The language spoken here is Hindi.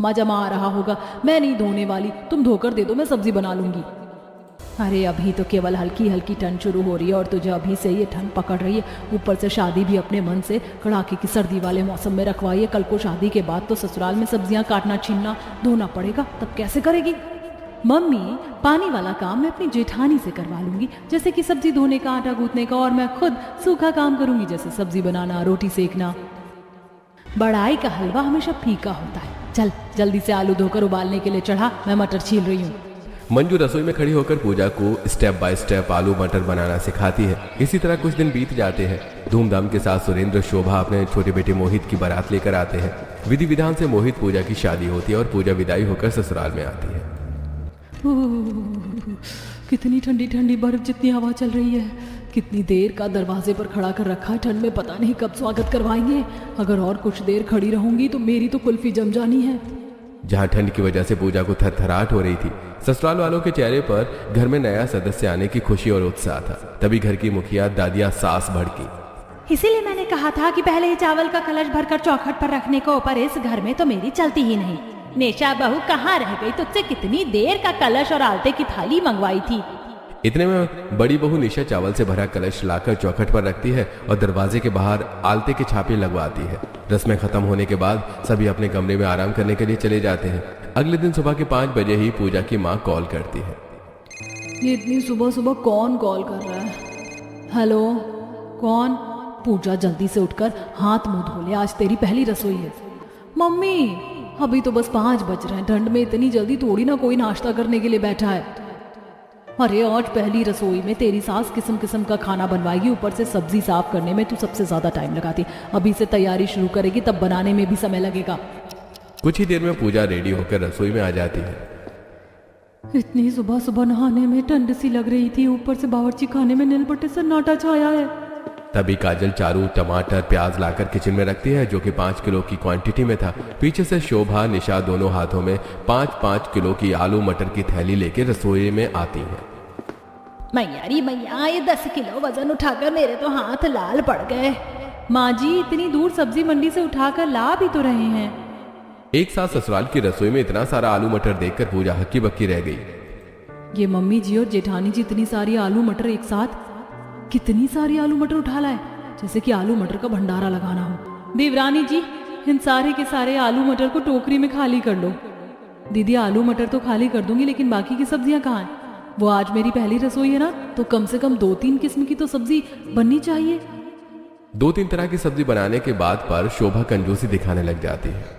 मजा आ रहा होगा। मैं नहीं धोने वाली, तुम धोकर दे दो, मैं सब्जी बना लूंगी। अरे अभी तो केवल हल्की हल्की ठंड शुरू हो रही है और तुझे अभी से ये ठंड पकड़ रही है। ऊपर से शादी भी अपने मन से कड़ाके की सर्दी वाले मौसम में रखवाई है। कल को शादी के बाद तो ससुराल में सब्जियां काटना छीनना धोना पड़ेगा, तब कैसे करेगी? मम्मी, पानी वाला काम मैं अपनी जेठानी से करवा लूंगी, जैसे कि सब्जी धोने का, आटा गूंथने का, और मैं खुद सूखा काम करूंगी, जैसे सब्जी बनाना, रोटी सेकना। बड़ाई का हलवा हमेशा फीका होता है। चल जल्दी से आलू धोकर उबालने के लिए चढ़ा, मैं मटर छील रही हूँ। मंजू रसोई में खड़ी होकर पूजा को स्टेप बाय स्टेप आलू मटर बनाना सिखाती है। इसी तरह कुछ दिन बीत जाते हैं। धूमधाम के साथ सुरेंद्र शोभा अपने छोटे बेटे मोहित की बारात लेकर आते हैं। विधि विधान से मोहित पूजा की शादी होती है और पूजा विदाई होकर ससुराल में आती है। कितनी ठंडी ठंडी बर्फ जितनी हवा चल रही है। कितनी देर का दरवाजे पर खड़ा कर रखा है, ठंड में पता नहीं कब स्वागत करवाएंगे। अगर और कुछ देर खड़ी रहूंगी तो मेरी तो कुल्फी जम जानी है। जहां ठंड की वजह से पूजा को थरथराहट हो रही थी, ससुराल वालों के चेहरे पर घर में नया सदस्य आने की खुशी और उत्साह था। तभी घर की मुखिया दादिया सास भड़की। इसीलिए मैंने कहा था कि पहले ही चावल का कलश भरकर चौखट पर रखने को, पर इस घर में तो मेरी चलती ही नहीं। नेशा बहू कहाँ रह गई? तुझसे कितनी देर का कलश और आलते की थाली मंगवाई थी। इतने में बड़ी बहू निशा चावल से भरा कलश लाकर चौखट पर रखती है और दरवाजे के बाहर आलते के छापे लगवाती है। रस्में खत्म होने के बाद सभी अपने कमरे में आराम करने के लिए चले जाते हैं। अगले दिन सुबह के 5 बजे ही पूजा की माँ कॉल करती है। ये इतनी सुबह सुबह कौन कॉल कर रहा है? हेलो, कौन? पूजा जल्दी से उठकर हाथ मुंह धो ले, आज तेरी पहली रसोई है। मम्मी, अभी तो बस 5 बज रहे हैं, ठंड में इतनी जल्दी थोड़ी ना कोई नाश्ता करने के लिए बैठा है। अरे आज पहली रसोई में तेरी सास किस्म किस्म का खाना बनवाएगी, ऊपर से सब्जी साफ करने में तू सबसे ज्यादा टाइम लगाती। अभी से तैयारी शुरू करेगी तब बनाने में भी समय लगेगा। कुछ ही देर में पूजा रेडी होकर रसोई में आ जाती है। इतनी सुबह सुबह नहाने में ठंड सी लग रही थी, ऊपर से बावर्ची खाने में नीलपट्टे सन्नाटा छाया है। तभी काजल चारू टमाटर प्याज लाकर किचन में रखती है, जो कि 5 किलो की क्वांटिटी में था। पीछे से शोभा निशा दोनों हाथों में 5-5 किलो की आलू मटर की थैली लेकर रसोई में आती है। मैया, ये 10 किलो वजन उठाकर मेरे तो हाथ लाल पड़ गए। माँ जी, इतनी दूर सब्जी मंडी से उठाकर ला भी तो रहे हैं। एक साथ ससुराल की रसोई में इतना सारा आलू मटर देखकर पूजा हक्की बक्की रह गई। ये मम्मी जी और जेठानी जी इतनी सारी आलू मटर एक साथ, कितनी सारी आलू मटर उठा लाए, जैसे कि आलू मटर का भंडारा लगाना हो। देवरानी जी, इन सारे के सारे आलू मटर को टोकरी में खाली कर लो। दीदी, आलू मटर तो खाली कर दूंगी, लेकिन बाकी की सब्जियां कहाँ हैं? वो आज मेरी पहली रसोई है ना, तो कम से कम 2-3 किस्म की तो सब्जी बननी चाहिए। 2-3 तरह की सब्जी बनाने के बाद पर शोभा कंजूसी दिखाने लग जाती है।